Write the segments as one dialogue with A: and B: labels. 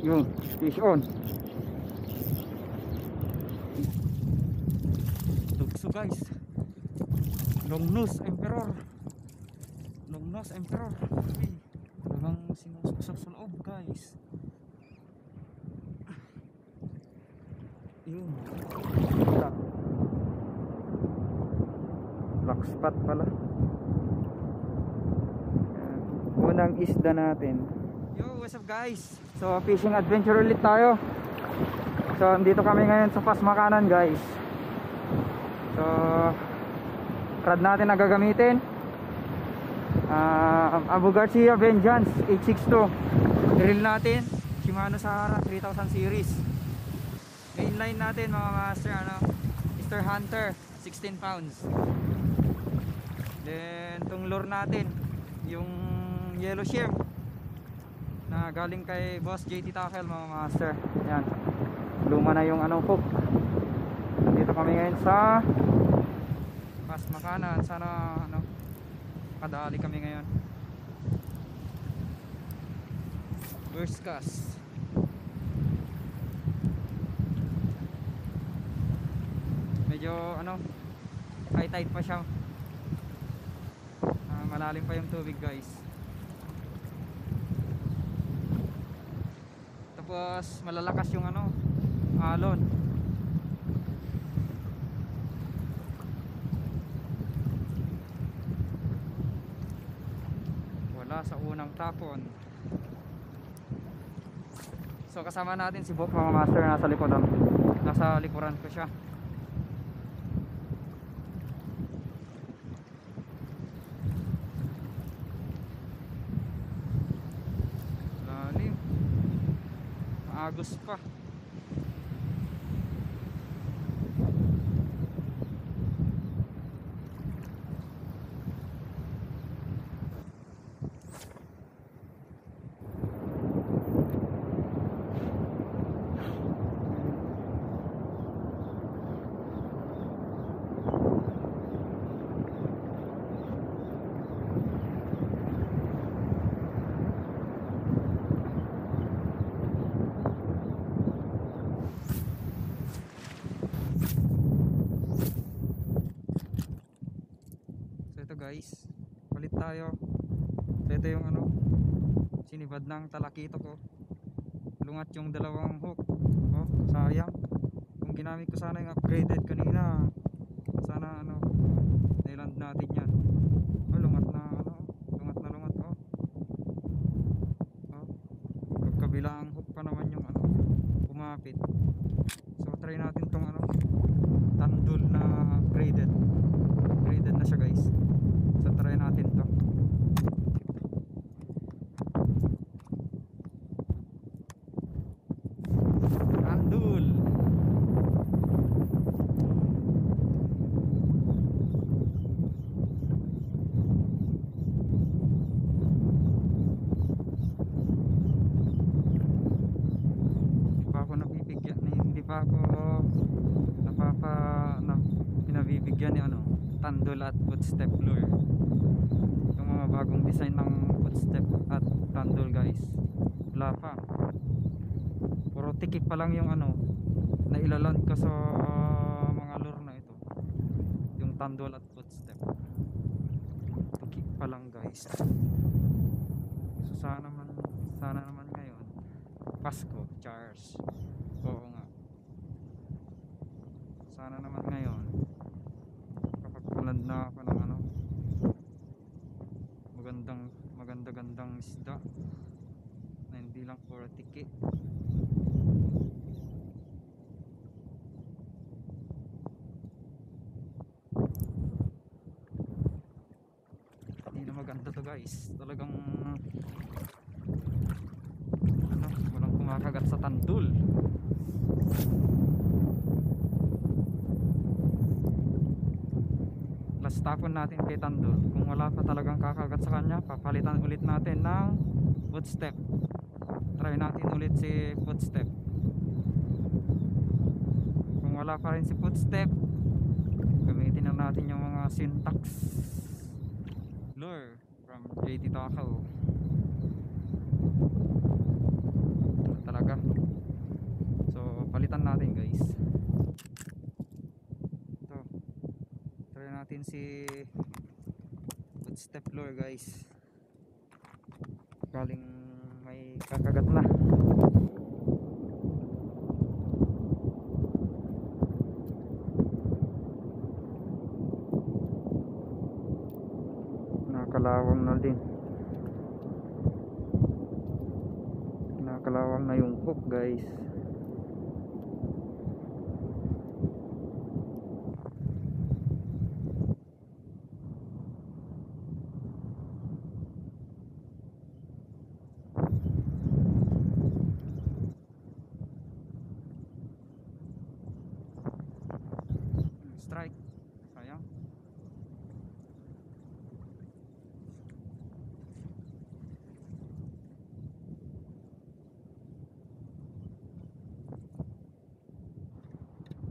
A: Yun, fish on. Tukso guys. Long nose emperor. Long nose emperor. Uy, talagang sinusuksak sa loob guys. Yun. Black spot pala. Unang isda natin. Yo, what's up guys? So fishing adventure ulit tayo. So dito kami ngayon sa Pasmakanan guys. So rad natin na gagamitin Abu Garcia Vengeance 862. Drill natin Shimano Sahara 3000 series. Mainline natin mga master, Mr. Hunter 16 pounds. Then tong lure natin yung yellow shrimp na galing kay Boss JT Tackle mga master. Yan, luma na yung hook. Nandito kami ngayon sa Pasmakanan. Sana kadali kami ngayon. First cast. Medyo high tide pa siya. Malalim pa yung tubig guys. Tapos malalakas yung alon. Wala sa unang tapon. So kasama natin si Bok mga master, nasa likodan. Nasa likuran ko siya. Agos pa. Guys, palit tayo. So ito yung sinibad ng talakito ko. Lungat yung dalawang hook. Oh, sayang. Kung ginamit ko sana yung upgraded kanina, sana niland natin yan. Oh, lungat na lungat oh. Oh, kabilang hook pa naman yung kumapit. So try natin tong tandul na upgraded na siya guys. So try natin to. Andul. Hindi pa ako pinabibigyan ni tandol at footstep lure. Yung mga bagong design ng footstep at tandol guys, wala pa. Puro tikip pa lang yung na ilaland ko sa mga lure na ito, yung tandol at footstep. Tikip pa lang guys. So sana naman ngayon Pasko, Charles. Oo nga, sana naman ngayon land na ako ng magandang isda na hindi lang puro tiki. Hindi na maganda to guys, talagang walang kumakagat sa tandul. Last tapon natin kay tandul. Kung wala pa talagang kakagat sa kanya, papalitan ulit natin ng footstep. Try natin ulit si footstep. Kung wala pa rin si footstep, gamitin na natin yung mga syntax lure from JT Takaw. Talaga. So palitan natin guys. Ito, try natin si footstep lure guys. Galing may kakagat na. Nakakalawang na din. Nakakalawang na yung hook guys. Strike. Sayang.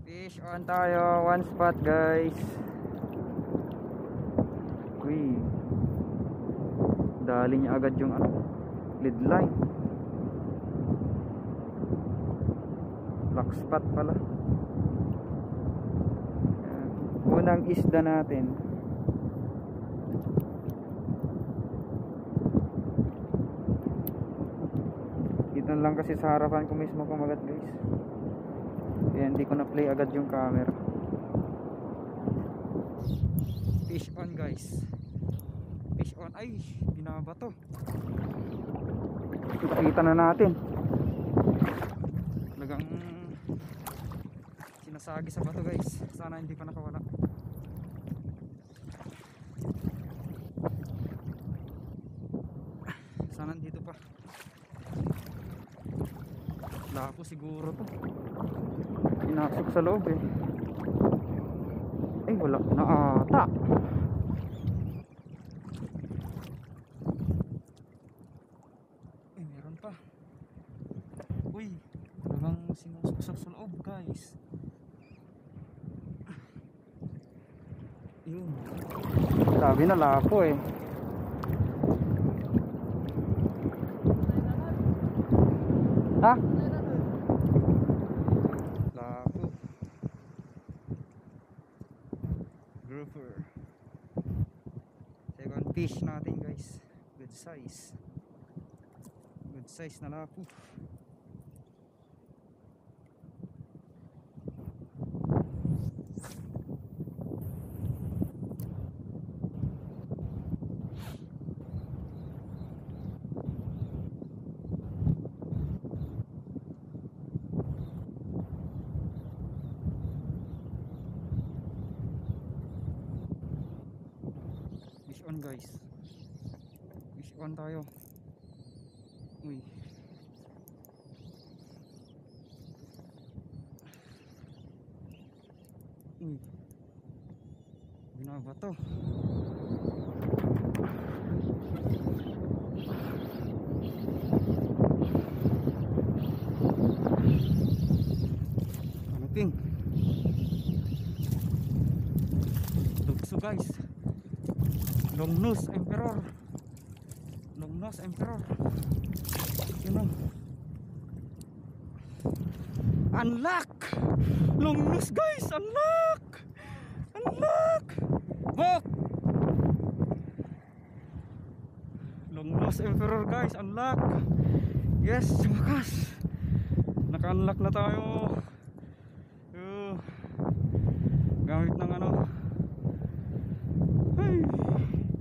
A: Fish on tayo, one spot guys. Uy, dali niya agad yung lead line. Black spot pala. Unang isda natin. Dito lang kasi sa harapan ko mismo kumagat guys. Kaya hindi ko na play agad yung camera. Fish on guys. Fish on. Ay, binaba to. Kita na natin. Talagang sinasagi sa bato guys. Sana hindi pa nakawala. Sana dito pa. Lako siguro to. Pinasok sa loob eh. Ay wala na ata. Ay meron pa. Uy, walang sinusuksak sa loob guys. Yun. Sabi na lako eh. Ha? Lako. Grouper. Second fish natin guys. Good size. Good size na lako. Fish on guys. Fish on tayo. Uy. Uy. Binaba to. Kaluping. Tukso guys. Long nose emperor. Long nose emperor. You know. Unlock. Long nose guys, unlock. Unlock. Bok. Long nose emperor guys, unlock. Yes, wakas. Naka-unlock na tayo. Gamit ng ano. Ay.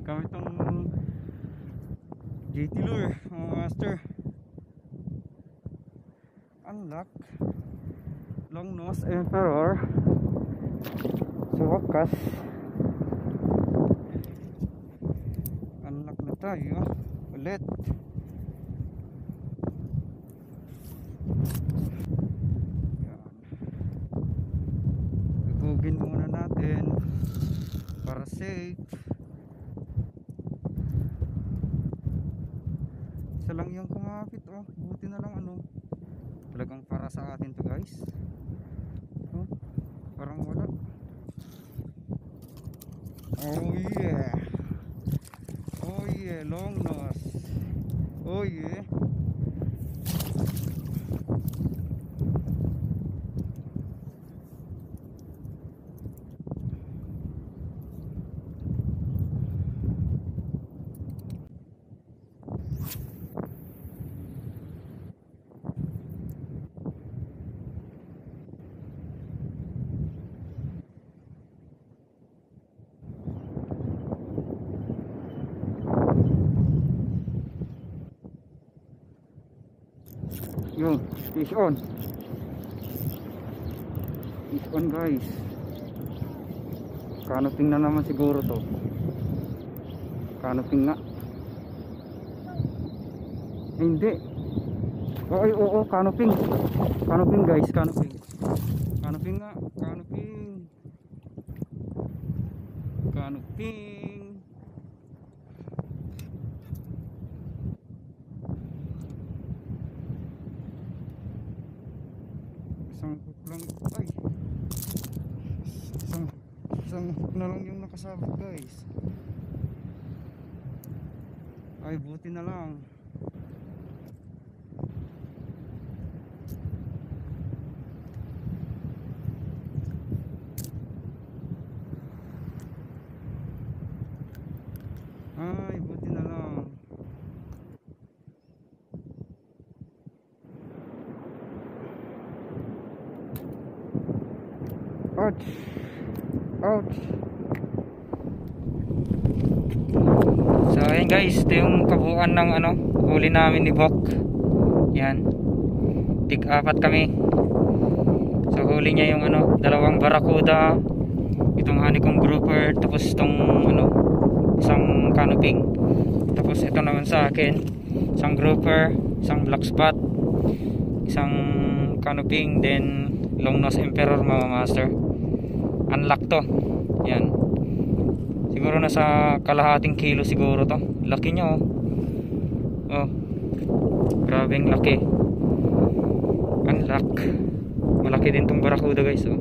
A: Gamit ng JT lure mga master. Unlock long nose emperor sa wakas. Unlock na tayo ulit. Yan. Lugugin muna natin para safe. Isa lang yung kumapit oh. Buti na lang ano. Talagang para sa atin to guys. Oh, parang wala. Oh yeah. Oh yeah. yeah, long nose. Oh yeah. Yun, fish on. Fish on guys. Canoping na naman siguro to. Canoping nga. Hindi. Ay, oo, canoping. Canoping guys, canoping. Canoping nga, canoping. Canoping. Isang hook lang. Ay. Isang hook na lang yung nakasabit guys. Ay, buti na lang. Ay, buti na lang. Ouch. Ouch. So ayan guys, ito yung kabuuan ng ano, huli namin ni Bok. Yan. Tig-apat kami. So huli niya yung ano, dalawang barracuda, itong honeycomb grouper, tapos itong ano, isang canoping. Tapos ito naman sa akin, isang grouper, isang black spot, isang canoping, then long nose emperor mga master. Unlock to. Yan. Siguro nasa kalahating kilo siguro to. Laki niya oh. Oh. Grabeng laki. Unlock. Malaki din tong barracuda guys oh.